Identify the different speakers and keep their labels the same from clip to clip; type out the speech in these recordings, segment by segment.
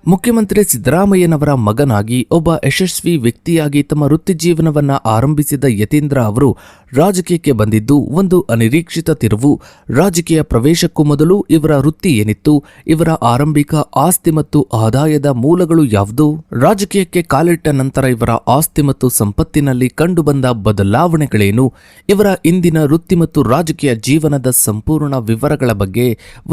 Speaker 1: ಮುಖ್ಯಮಂತ್ರಿ ಸಿದ್ದರಾಮಯ್ಯನವರ ಮಗನಾಗಿ ಒಬ್ಬ ಯಶಸ್ವಿ ವ್ಯಕ್ತಿಯಾಗಿ ತಮ್ಮ ವೃತ್ತಿ ಜೀವನವನ್ನ ಆರಂಭಿಸಿದ ಯತೀಂದ್ರ ಅವರು ರಾಜಕೀಯಕ್ಕೆ ಬಂದಿದ್ದು ಒಂದು ಅನಿರೀಕ್ಷಿತ ತಿರುವು. ರಾಜಕೀಯ ಪ್ರವೇಶಕ್ಕೂ ಮೊದಲು ಇವರ ವೃತ್ತಿ ಏನಿತ್ತು, ಇವರ ಆರಂಭಿಕ ಆಸ್ತಿ ಮತ್ತು ಆದಾಯದ ಮೂಲಗಳು ಯಾವುದು, ರಾಜಕೀಯಕ್ಕೆ ಕಾಲಿಟ್ಟ ನಂತರ ಇವರ ಆಸ್ತಿ ಮತ್ತು ಸಂಪತ್ತಿನಲ್ಲಿ ಕಂಡುಬಂದ ಬದಲಾವಣೆಗಳೇನು, ಇವರ ಇಂದಿನ ವೃತ್ತಿ ಮತ್ತು ರಾಜಕೀಯ ಜೀವನದ ಸಂಪೂರ್ಣ ವಿವರಗಳ ಬಗ್ಗೆ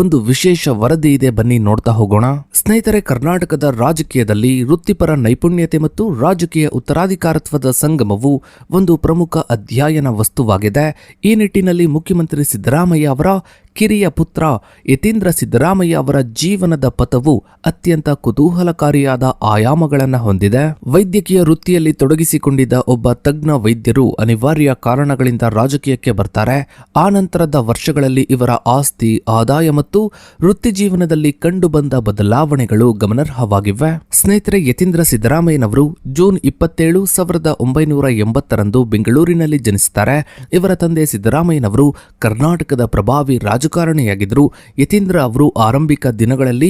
Speaker 1: ಒಂದು ವಿಶೇಷ ವರದಿ ಇದೆ, ಬನ್ನಿ ನೋಡ್ತಾ ಹೋಗೋಣ. ಸ್ನೇಹಿತರೆ, ಕರ್ನಾಟಕದ ರಾಜಕೀಯದಲ್ಲಿ ವೃತ್ತಿಪರ ನೈಪುಣ್ಯತೆ ಮತ್ತು ರಾಜಕೀಯ ಉತ್ತರಾಧಿಕಾರತ್ವದ ಸಂಗಮವು ಒಂದು ಪ್ರಮುಖ ಅಧ್ಯಯನ ವಸ್ತುವಾಗಿದೆ. ಈ ನಿಟ್ಟಿನಲ್ಲಿ ಮುಖ್ಯಮಂತ್ರಿ ಸಿದ್ದರಾಮಯ್ಯ ಅವರ ಕಿರಿಯ ಪುತ್ರ ಯತೀಂದ್ರ ಸಿದ್ದರಾಮಯ್ಯ ಅವರ ಜೀವನದ ಪಥವು ಅತ್ಯಂತ ಕುತೂಹಲಕಾರಿಯಾದ ಆಯಾಮಗಳನ್ನು ಹೊಂದಿದೆ. ವೈದ್ಯಕೀಯ ವೃತ್ತಿಯಲ್ಲಿ ತೊಡಗಿಸಿಕೊಂಡಿದ್ದ ಒಬ್ಬ ತಜ್ಞ ವೈದ್ಯರು ಅನಿವಾರ್ಯ ಕಾರಣಗಳಿಂದ ರಾಜಕೀಯಕ್ಕೆ ಬರ್ತಾರೆ. ಆ ನಂತರದ ವರ್ಷಗಳಲ್ಲಿ ಇವರ ಆಸ್ತಿ, ಆದಾಯ ಮತ್ತು ವೃತ್ತಿ ಜೀವನದಲ್ಲಿ ಕಂಡುಬಂದ ಬದಲಾವಣೆಗಳು ಗಮನಾರ್ಹವಾಗಿವೆ. ಸ್ನೇಹಿತರೆ, ಯತೀಂದ್ರ ಸಿದ್ದರಾಮಯ್ಯನವರು ಜೂನ್ 27, 1980 ಬೆಂಗಳೂರಿನಲ್ಲಿ ಜನಿಸುತ್ತಾರೆ. ಇವರ ತಂದೆ ಸಿದ್ದರಾಮಯ್ಯನವರು ಕರ್ನಾಟಕದ ಪ್ರಭಾವಿ ರಾಜಕಾರಣಿಯಾಗಿದ್ದರು. ಯತೀಂದ್ರ ಅವರು ಆರಂಭಿಕ ದಿನಗಳಲ್ಲಿ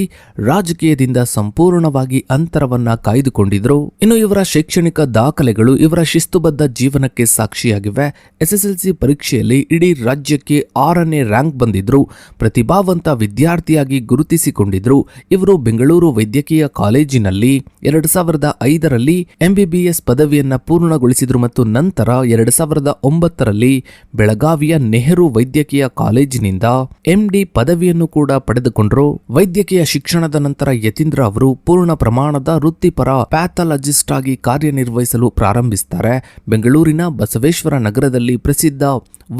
Speaker 1: ರಾಜಕೀಯದಿಂದ ಸಂಪೂರ್ಣವಾಗಿ ಅಂತರವನ್ನ ಕಾಯ್ದುಕೊಂಡಿದ್ರು. ಇನ್ನು ಇವರ ಶೈಕ್ಷಣಿಕ ದಾಖಲೆಗಳು ಇವರ ಶಿಸ್ತುಬದ್ಧ ಜೀವನಕ್ಕೆ ಸಾಕ್ಷಿಯಾಗಿವೆ. SSLC ಪರೀಕ್ಷೆಯಲ್ಲಿ ಇಡೀ ರಾಜ್ಯಕ್ಕೆ 6ನೇ ರ್ಯಾಂಕ್ ಬಂದಿದ್ರು. ಪ್ರತಿಭಾವಂತ ವಿದ್ಯಾರ್ಥಿಯಾಗಿ ಗುರುತಿಸಿಕೊಂಡಿದ್ರು. ಇವರು ಬೆಂಗಳೂರು ವೈದ್ಯಕೀಯ ಕಾಲೇಜಿನಲ್ಲಿ 2005ರಲ್ಲಿ MBBS ಪದವಿಯನ್ನ ಪೂರ್ಣಗೊಳಿಸಿದ್ರು ಮತ್ತು ನಂತರ 2009ರಲ್ಲಿ ಬೆಳಗಾವಿಯ ನೆಹರು ವೈದ್ಯಕೀಯ ಕಾಲೇಜಿನಿಂದ MD ಪದವಿಯನ್ನು ಕೂಡ ಪಡೆದುಕೊಂಡರು. ವೈದ್ಯಕೀಯ ಶಿಕ್ಷಣದ ನಂತರ ಯತೀಂದ್ರ ಅವರು ಪೂರ್ಣ ಪ್ರಮಾಣದ ವೃತ್ತಿಪರ ಪ್ಯಾಥಾಲಜಿಸ್ಟ್ ಆಗಿ ಕಾರ್ಯನಿರ್ವಹಿಸಲು ಪ್ರಾರಂಭಿಸುತ್ತಾರೆ. ಬೆಂಗಳೂರಿನ ಬಸವೇಶ್ವರ ನಗರದಲ್ಲಿ ಪ್ರಸಿದ್ಧ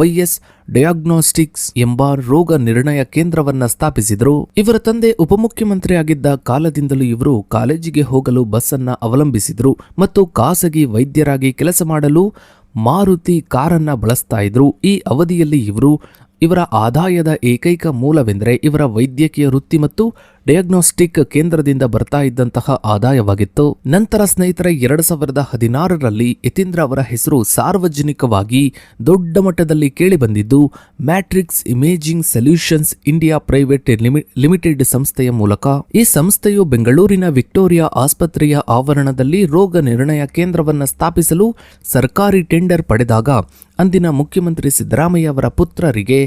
Speaker 1: YS ಡಯಾಗ್ನೋಸ್ಟಿಕ್ಸ್ ಎಂಬ ರೋಗ ನಿರ್ಣಯ ಕೇಂದ್ರವನ್ನ ಸ್ಥಾಪಿಸಿದರು. ಇವರ ತಂದೆ ಉಪಮುಖ್ಯಮಂತ್ರಿಯಾಗಿದ್ದ ಕಾಲದಿಂದಲೂ ಇವರು ಕಾಲೇಜಿಗೆ ಹೋಗಲು ಬಸ್ ಅನ್ನ ಅವಲಂಬಿಸಿದ್ರು ಮತ್ತು ಖಾಸಗಿ ವೈದ್ಯರಾಗಿ ಕೆಲಸ ಮಾಡಲು ಮಾರುತಿ ಕಾರನ್ನ ಬಳಸ್ತಾ ಇದ್ರು. ಈ ಅವಧಿಯಲ್ಲಿ ಇವರ ಆದಾಯದ ಏಕೈಕ ಮೂಲವೆಂದರೆ ಇವರ ವೈದ್ಯಕೀಯ ವೃತ್ತಿ ಮತ್ತು ಡಯಾಗ್ನೋಸ್ಟಿಕ್ ಕೇಂದ್ರದಿಂದ ಬರ್ತಾ ಇದ್ದಂತಹ ಆದಾಯವಾಗಿತ್ತು. ನಂತರ ಸ್ನೇಹಿತರೆ, 2016ರಲ್ಲಿ ಯತೀಂದ್ರ ಅವರ ಹೆಸರು ಸಾರ್ವಜನಿಕವಾಗಿ ದೊಡ್ಡ ಮಟ್ಟದಲ್ಲಿ ಕೇಳಿಬಂದಿದ್ದು matrix imaging solutions India private limited ಸಂಸ್ಥೆಯ ಮೂಲಕ. ಈ ಸಂಸ್ಥೆಯು ಬೆಂಗಳೂರಿನ ವಿಕ್ಟೋರಿಯಾ ಆಸ್ಪತ್ರೆಯ ಆವರಣದಲ್ಲಿ ರೋಗ ನಿರ್ಣಯ ಕೇಂದ್ರವನ್ನು ಸ್ಥಾಪಿಸಲು ಸರ್ಕಾರಿ ಟೆಂಡರ್ ಪಡೆದಾಗ ಅಂದಿನ ಮುಖ್ಯಮಂತ್ರಿ ಸಿದ್ದರಾಮಯ್ಯ ಅವರ ಪುತ್ರರಿಗೆ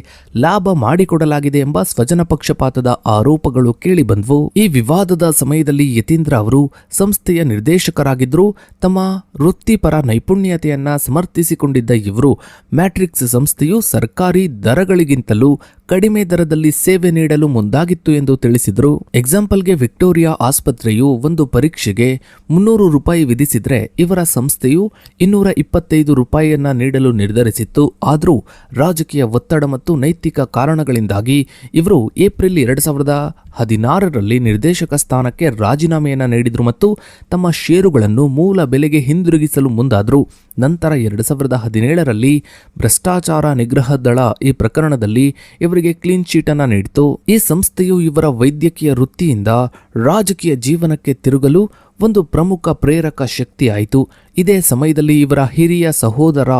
Speaker 1: ಲಾಭ ಮಾಡಿಕೊಡಲಾಗಿದೆ ಎಂಬ ಸ್ವಜನ ಪಕ್ಷಪಾತದ ಆರೋಪಗಳು ಕೇಳಿಬಂದವು. ಈ ವಿವಾದದ ಸಮಯದಲ್ಲಿ ಯತೀಂದ್ರ ಅವರು ಸಂಸ್ಥೆಯ ನಿರ್ದೇಶಕರಾಗಿದ್ದರು. ತಮ್ಮ ವೃತ್ತಿಪರ ನೈಪುಣ್ಯತೆಯನ್ನ ಸಮರ್ಥಿಸಿಕೊಂಡಿದ್ದ ಇವರು ಮ್ಯಾಟ್ರಿಕ್ಸ್ ಸಂಸ್ಥೆಯು ಸರ್ಕಾರಿ ದರಗಳಿಗಿಂತಲೂ ಕಡಿಮೆ ದರದಲ್ಲಿ ಸೇವೆ ನೀಡಲು ಮುಂದಾಗಿತ್ತು ಎಂದು ತಿಳಿಸಿದರು. ಎಕ್ಸಾಂಪಲ್ಗೆ, ವಿಕ್ಟೋರಿಯಾ ಆಸ್ಪತ್ರೆಯು ಒಂದು ಪರೀಕ್ಷೆಗೆ ₹300 ವಿಧಿಸಿದ್ರೆ ಇವರ ಸಂಸ್ಥೆಯು ₹225 ನೀಡಲು ನಿರ್ಧರಿಸಿತ್ತು. ಆದರೂ ರಾಜಕೀಯ ಒತ್ತಡ ಮತ್ತು ನೈತಿಕ ಕಾರಣಗಳಿಂದಾಗಿ ಇವರು ಏಪ್ರಿಲ್ 2016ರಲ್ಲಿ ನಿರ್ದೇಶಕ ಸ್ಥಾನಕ್ಕೆ ರಾಜೀನಾಮೆಯನ್ನು ನೀಡಿದರು ಮತ್ತು ತಮ್ಮ ಷೇರುಗಳನ್ನು ಮೂಲ ಬೆಲೆಗೆ ಹಿಂದಿರುಗಿಸಲು ಮುಂದಾದರು. ನಂತರ 2017ರಲ್ಲಿ ಭ್ರಷ್ಟಾಚಾರ ನಿಗ್ರಹ ದಳ ಈ ಪ್ರಕರಣದಲ್ಲಿ ಇವರಿಗೆ ಕ್ಲೀನ್ ಚೀಟ್ ಅನ್ನು ನೀಡಿತು. ಈ ಸಂಸ್ಥೆಯು ಇವರ ವೈದ್ಯಕೀಯ ವೃತ್ತಿಯಿಂದ ರಾಜಕೀಯ ಜೀವನಕ್ಕೆ ತಿರುಗಲು ಒಂದು ಪ್ರಮುಖ ಪ್ರೇರಕ ಶಕ್ತಿಯಾಯಿತು. ಇದೇ ಸಮಯದಲ್ಲಿ ಇವರ ಹಿರಿಯ ಸಹೋದರ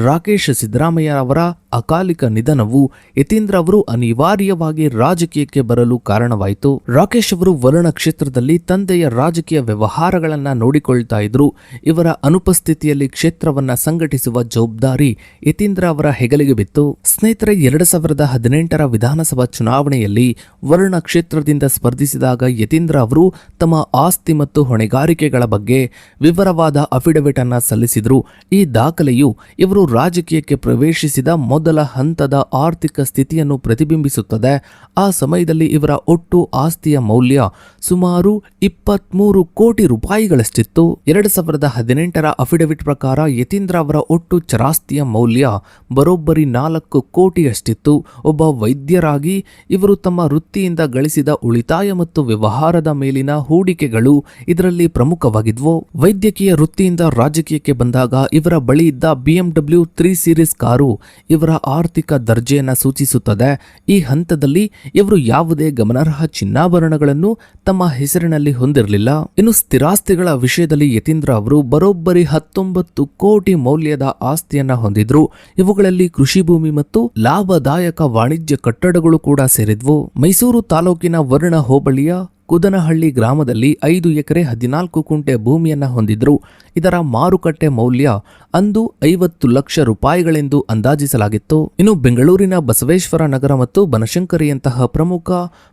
Speaker 1: ರಾಕೇಶ್ ಸಿದ್ದರಾಮಯ್ಯ ಅವರ ಅಕಾಲಿಕ ನಿಧನವು ಯತೀಂದ್ರ ಅವರು ಅನಿವಾರ್ಯವಾಗಿ ರಾಜಕೀಯಕ್ಕೆ ಬರಲು ಕಾರಣವಾಯಿತು. ರಾಕೇಶ್ ಅವರು ವರ್ಣ ಕ್ಷೇತ್ರದಲ್ಲಿ ತಂದೆಯ ರಾಜಕೀಯ ವ್ಯವಹಾರಗಳನ್ನ ನೋಡಿಕೊಳ್ತಾ ಇದ್ರು. ಇವರ ಅನುಪಸ್ಥಿತಿಯಲ್ಲಿ ಕ್ಷೇತ್ರವನ್ನ ಸಂಘಟಿಸುವ ಜವಾಬ್ದಾರಿ ಯತೀಂದ್ರ ಅವರ ಹೆಗಲಿಗೆ ಬಿತ್ತು. ಸ್ನೇಹಿತರೆ, 2018ರ ವಿಧಾನಸಭಾ ಚುನಾವಣೆಯಲ್ಲಿ ವರ್ಣ ಕ್ಷೇತ್ರದಿಂದ ಸ್ಪರ್ಧಿಸಿದಾಗ ಯತೀಂದ್ರ ಅವರು ತಮ್ಮ ಆಸ್ತಿ ಮತ್ತು ಹೊಣೆಗಾರಿಕೆಗಳ ಬಗ್ಗೆ ವಿವರವಾದ ಅಫಿಡವಿಟ್ ಅನ್ನ ಸಲ್ಲಿಸಿದ್ರು. ಈ ದಾಖಲೆಯು ಇವರು ರಾಜಕೀಯಕ್ಕೆ ಪ್ರವೇಶಿಸಿದ ಮೊದಲ ಹಂತದ ಆರ್ಥಿಕ ಸ್ಥಿತಿಯನ್ನು ಪ್ರತಿಬಿಂಬಿಸುತ್ತದೆ. ಆ ಸಮಯದಲ್ಲಿ ಇವರ ಒಟ್ಟು ಆಸ್ತಿಯ ಮೌಲ್ಯ ಸುಮಾರು 23 ಕೋಟಿ ರೂಪಾಯಿಗಳಷ್ಟಿತ್ತು. 2018ರ ಅಫಿಡವಿಟ್ ಪ್ರಕಾರ ಯತೀಂದ್ರ ಅವರ ಒಟ್ಟು ಚರಾಸ್ತಿಯ ಮೌಲ್ಯ ಬರೋಬ್ಬರಿ 4 ಕೋಟಿಯಷ್ಟಿತ್ತು. ಒಬ್ಬ ವೈದ್ಯರಾಗಿ ಇವರು ತಮ್ಮ ವೃತ್ತಿಯಿಂದ ಗಳಿಸಿದ ಉಳಿತಾಯ ಮತ್ತು ವ್ಯವಹಾರದ ಮೇಲಿನ ಹೂಡಿಕೆಗಳು ಇದರಲ್ಲಿ ಪ್ರಮುಖವಾಗಿದ್ವು. ವೈದ್ಯಕೀಯ ವೃತ್ತಿಯಿಂದ ರಾಜಕೀಯಕ್ಕೆ ಬಂದಾಗ ಇವರ ಬಳಿ ಇದ್ದ BMW 3 ಸೀರೀಸ್ ಕಾರು ಇವರ ಆರ್ಥಿಕ ದರ್ಜೆಯನ್ನು ಸೂಚಿಸುತ್ತದೆ. ಈ ಹಂತದಲ್ಲಿ ಇವರು ಯಾವುದೇ ಗಮನಾರ್ಹ ಚಿನ್ನಾಭರಣಗಳನ್ನು ತಮ್ಮ ಹೆಸರಿನಲ್ಲಿ ಹೊಂದಿರಲಿಲ್ಲ. ಇನ್ನು ಸ್ಥಿರಾಸ್ತಿಗಳ ವಿಷಯದಲ್ಲಿ ಯತೀಂದ್ರ ಅವರು ಬರೋಬ್ಬರಿ 19 ಕೋಟಿ ಮೌಲ್ಯದ ಆಸ್ತಿಯನ್ನ ಹೊಂದಿದ್ರು. ಇವುಗಳಲ್ಲಿ ಕೃಷಿ ಭೂಮಿ ಮತ್ತು ಲಾಭದಾಯಕ ವಾಣಿಜ್ಯ ಕಟ್ಟಡಗಳು ಕೂಡ ಸೇರಿದ್ವು. ಮೈಸೂರು ತಾಲೂಕಿನ ವರ್ಣ ಹೋಬಳಿಯ ಕುದನಹಳ್ಳಿ ಗ್ರಾಮದಲ್ಲಿ 5 ಎಕರೆ 14 ಕುಂಟೆ ಭೂಮಿಯನ್ನ ಹೊಂದಿದ್ರು. ಇದರ ಮಾರುಕಟ್ಟೆ ಮೌಲ್ಯ ಅಂದು 50 ಲಕ್ಷ ರೂಪಾಯಿಗಳೆಂದು ಅಂದಾಜಿಸಲಾಗಿತ್ತು. ಇನ್ನು ಬೆಂಗಳೂರಿನ ಬಸವೇಶ್ವರ ನಗರ ಮತ್ತು ಬನಶಂಕರಿಯಂತಹ ಪ್ರಮುಖ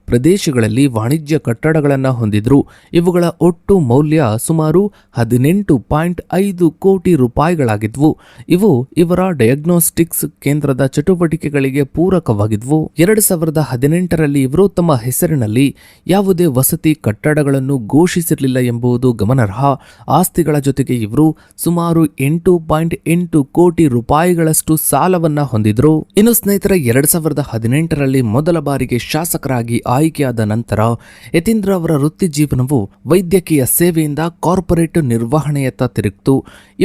Speaker 1: ಪ್ರದೇಶಗಳಲ್ಲಿ ವಾಣಿಜ್ಯ ಕಟ್ಟಡಗಳನ್ನು ಹೊಂದಿದ್ರು. ಇವುಗಳ ಒಟ್ಟು ಮೌಲ್ಯ ಸುಮಾರು 18.5 ಕೋಟಿ ರೂಪಾಯಿಗಳಾಗಿದ್ವು. ಇವು ಇವರ ಡಯಾಗ್ನೋಸ್ಟಿಕ್ಸ್ ಕೇಂದ್ರದ ಚಟುವಟಿಕೆಗಳಿಗೆ ಪೂರಕವಾಗಿದ್ವು. 2018ರಲ್ಲಿ ಇವರು ತಮ್ಮ ಹೆಸರಿನಲ್ಲಿ ಯಾವುದೇ ವಸತಿ ಕಟ್ಟಡಗಳನ್ನು ಘೋಷಿಸಿರಲಿಲ್ಲ ಎಂಬುದು ಗಮನಾರ್ಹ. ಆಸ್ತಿಗಳ ಜೊತೆಗೆ ಇವರು ಸುಮಾರು 8.8 ಕೋಟಿ ರೂಪಾಯಿಗಳಷ್ಟು ಸಾಲವನ್ನ ಹೊಂದಿದ್ರು. ಇನ್ನು ಸ್ನೇಹಿತರೆ, 2018ರಲ್ಲಿ ಮೊದಲ ಬಾರಿಗೆ ಶಾಸಕರಾಗಿ ಆಯ್ಕೆಯಾದ ನಂತರ ಯತೀಂದ್ರ ಅವರ ವೃತ್ತಿ ಜೀವನವು ವೈದ್ಯಕೀಯ ಸೇವೆಯಿಂದ ಕಾರ್ಪೊರೇಟ್ ನಿರ್ವಹಣೆಯತ್ತ ತಿರುಗಿತು.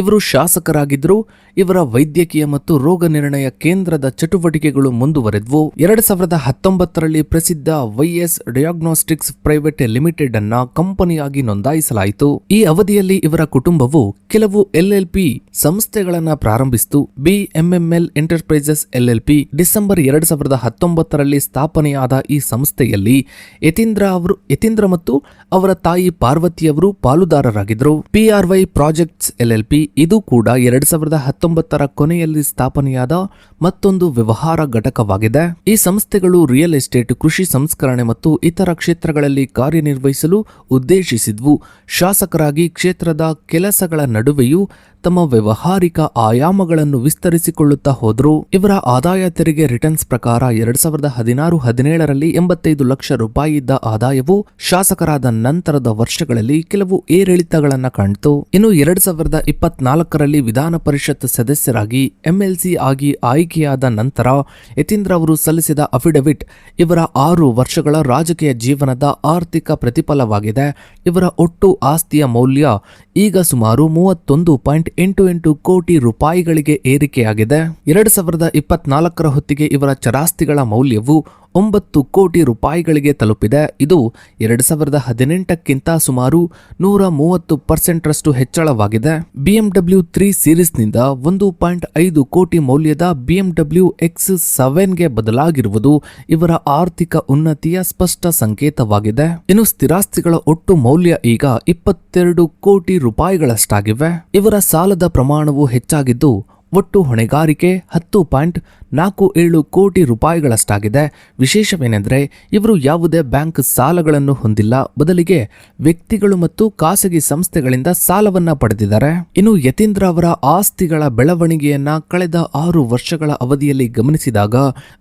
Speaker 1: ಇವರು ಶಾಸಕರಾಗಿದ್ದರು. ಇವರ ವೈದ್ಯಕೀಯ ಮತ್ತು ರೋಗ ನಿರ್ಣಯ ಕೇಂದ್ರದ ಚಟುವಟಿಕೆಗಳು ಮುಂದುವರೆದ್ವು. 2019ರಲ್ಲಿ ಪ್ರಸಿದ್ಧ ವೈಎಸ್ ಡಯಾಗ್ನೋಸ್ಟಿಕ್ಸ್ ಪ್ರೈವೇಟ್ ಲಿಮಿಟೆಡ್ ಅನ್ನ ಕಂಪನಿಯಾಗಿ ನೋಂದಾಯಿಸಲಾಯಿತು. ಈ ಅವಧಿಯಲ್ಲಿ ಇವರ ಕುಟುಂಬವು ಕೆಲವು ಎಲ್ಎಲ್ಪಿ ಸಂಸ್ಥೆಗಳನ್ನ ಪ್ರಾರಂಭಿಸಿತು. ಬಿಎಂಎಂಎಲ್ ಎಂಟರ್ಪ್ರೈಸಸ್ ಎಲ್ಎಲ್ಪಿ ಡಿಸೆಂಬರ್ 2019ರಲ್ಲಿ ಸ್ಥಾಪನೆಯಾದ ಈ ಸಂಸ್ಥೆಯಲ್ಲಿ ಯತೀಂದ್ರ ಮತ್ತು ಅವರ ತಾಯಿ ಪಾರ್ವತಿಯವರು ಪಾಲುದಾರರಾಗಿದ್ದರು. PRY ಪ್ರಾಜೆಕ್ಟ್ಸ್ ಎಲ್ಎಲ್ಪಿ ಇದು ಕೂಡ 2019ರ ಕೊನೆಯಲ್ಲಿ ಸ್ಥಾಪನೆಯಾದ ಮತ್ತೊಂದು ವ್ಯವಹಾರ ಘಟಕವಾಗಿದೆ. ಈ ಸಂಸ್ಥೆಗಳು ರಿಯಲ್ ಎಸ್ಟೇಟ್, ಕೃಷಿ ಸಂಸ್ಕರಣೆ ಮತ್ತು ಇತರ ಕ್ಷೇತ್ರಗಳಲ್ಲಿ ಕಾರ್ಯನಿರ್ವಹಿಸಲು ಉದ್ದೇಶಿಸಿದ್ವು. ಶಾಸಕರಾಗಿ ಕ್ಷೇತ್ರದ ಕೆಲಸಗಳ ನಡುವೆಯೂ ತಮ್ಮ ವ್ಯವಹಾರಿಕ ಆಯಾಮಗಳನ್ನು ವಿಸ್ತರಿಸಿಕೊಳ್ಳುತ್ತಾ ಹೋದರು. ಇವರ ಆದಾಯ ತೆರಿಗೆ ರಿಟರ್ನ್ಸ್ ಪ್ರಕಾರ 2016-17ರಲ್ಲಿ 85 ಲಕ್ಷ ರೂಪಾಯಿ ಇದ್ದ ಆದಾಯವು ಶಾಸಕರಾದ ನಂತರದ ವರ್ಷಗಳಲ್ಲಿ ಕೆಲವು ಏರಿಳಿತಗಳನ್ನು ಕಾಣಿತು. ಇನ್ನು 2024ರಲ್ಲಿ ವಿಧಾನ ಪರಿಷತ್ ಸದಸ್ಯರಾಗಿ MLC ಆಗಿ ಆಯ್ಕೆಯಾದ ನಂತರ ಯತೀಂದ್ರ ಅವರು ಸಲ್ಲಿಸಿದ ಅಫಿಡವಿಟ್ ಇವರ 6 ವರ್ಷಗಳ ರಾಜಕೀಯ ಜೀವನದ ಆರ್ಥಿಕ ಪ್ರತಿಫಲವಾಗಿದೆ. ಇವರ ಒಟ್ಟು ಆಸ್ತಿಯ ಮೌಲ್ಯ ಈಗ ಸುಮಾರು 31.88 ಕೋಟಿ ರೂಪಾಯಿಗಳಿಗೆ ಏರಿಕೆಯಾಗಿದೆ. 2024ರ ಹೊತ್ತಿಗೆ ಇವರ ಚರಾಸ್ತಿಗಳ ಮೌಲ್ಯವು 9 ಕೋಟಿ ರೂಪಾಯಿಗಳಿಗೆ ತಲುಪಿದೆ. ಇದು 2018ಕ್ಕಿಂತ ಸುಮಾರು 130% ಹೆಚ್ಚಳವಾಗಿದೆ. BMW 3 ಸೀರೀಸ್ನಿಂದ 1.5 ಕೋಟಿ ಮೌಲ್ಯದ BMW X7ಗೆ ಬದಲಾಗಿರುವುದು ಇವರ ಆರ್ಥಿಕ ಉನ್ನತಿಯ ಸ್ಪಷ್ಟ ಸಂಕೇತವಾಗಿದೆ. ಇನ್ನು ಸ್ಥಿರಾಸ್ತಿಗಳ ಒಟ್ಟು ಮೌಲ್ಯ ಈಗ 22 ಕೋಟಿ ರೂಪಾಯಿಗಳಷ್ಟಾಗಿವೆ. ಇವರ ಸಾಲದ ಪ್ರಮಾಣವು ಹೆಚ್ಚಾಗಿದ್ದು ಒಟ್ಟು ಹೊಣೆಗಾರಿಕೆ 10.47 ಕೋಟಿ ರೂಪಾಯಿಗಳಷ್ಟಾಗಿದೆ. ವಿಶೇಷವೇನೆಂದರೆ ಇವರು ಯಾವುದೇ ಬ್ಯಾಂಕ್ ಸಾಲಗಳನ್ನು ಹೊಂದಿಲ್ಲ, ಬದಲಿಗೆ ವ್ಯಕ್ತಿಗಳು ಮತ್ತು ಖಾಸಗಿ ಸಂಸ್ಥೆಗಳಿಂದ ಸಾಲವನ್ನ ಪಡೆದಿದ್ದಾರೆ. ಇನ್ನು ಯತೀಂದ್ರ ಅವರ ಆಸ್ತಿಗಳ ಬೆಳವಣಿಗೆಯನ್ನ ಕಳೆದ 6 ವರ್ಷಗಳ ಅವಧಿಯಲ್ಲಿ ಗಮನಿಸಿದಾಗ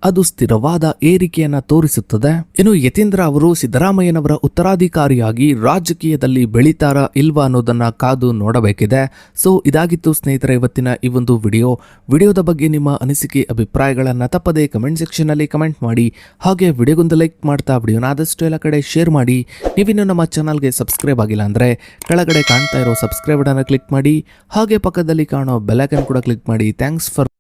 Speaker 1: ಅದು ಸ್ಥಿರವಾದ ಏರಿಕೆಯನ್ನ ತೋರಿಸುತ್ತದೆ. ಇನ್ನು ಯತೀಂದ್ರ ಅವರು ಸಿದ್ದರಾಮಯ್ಯನವರ ಉತ್ತರಾಧಿಕಾರಿಯಾಗಿ ರಾಜಕೀಯದಲ್ಲಿ ಬೆಳೀತಾರಾ ಇಲ್ವಾ ಅನ್ನೋದನ್ನ ಕಾದು ನೋಡಬೇಕಿದೆ. ಸೊ ಇದಾಗಿತ್ತು ಸ್ನೇಹಿತರೆ ಇವತ್ತಿನ ಈ ಒಂದು ವಿಡಿಯೋದ ಬಗ್ಗೆ ನಿಮ್ಮ ಅನಿಸಿಕೆ ಅಭಿಪ್ರಾಯಗಳನ್ನು ತಪ್ಪದೆ ಕಮೆಂಟ್ ಸೆಕ್ಷನ್ ಅಲ್ಲಿ ಕಮೆಂಟ್ ಮಾಡಿ. ಹಾಗೆ ವಿಡಿಯೋಗೊಂದು ಲೈಕ್ ಮಾಡ್ತಾ ವಿಡಿಯೋನ ಆದಷ್ಟು ಎಲ್ಲ ಕಡೆ ಶೇರ್ ಮಾಡಿ. ನೀವಿನ್ನು ನಮ್ಮ ಚಾನಲ್ಗೆ ಸಬ್ಸ್ಕ್ರೈಬ್ ಆಗಿಲ್ಲ ಅಂದ್ರೆ ಕೆಳಗಡೆ ಕಾಣ್ತಾ ಇರೋ ಸಬ್ಸ್ಕ್ರೈಬ್ ಬಟನ್ ಕ್ಲಿಕ್ ಮಾಡಿ. ಹಾಗೆ ಪಕ್ಕದಲ್ಲಿ ಕಾಣೋ ಬೆಲ್ ಐಕಾನ್ ಕೂಡ ಕ್ಲಿಕ್ ಮಾಡಿ. Thanks for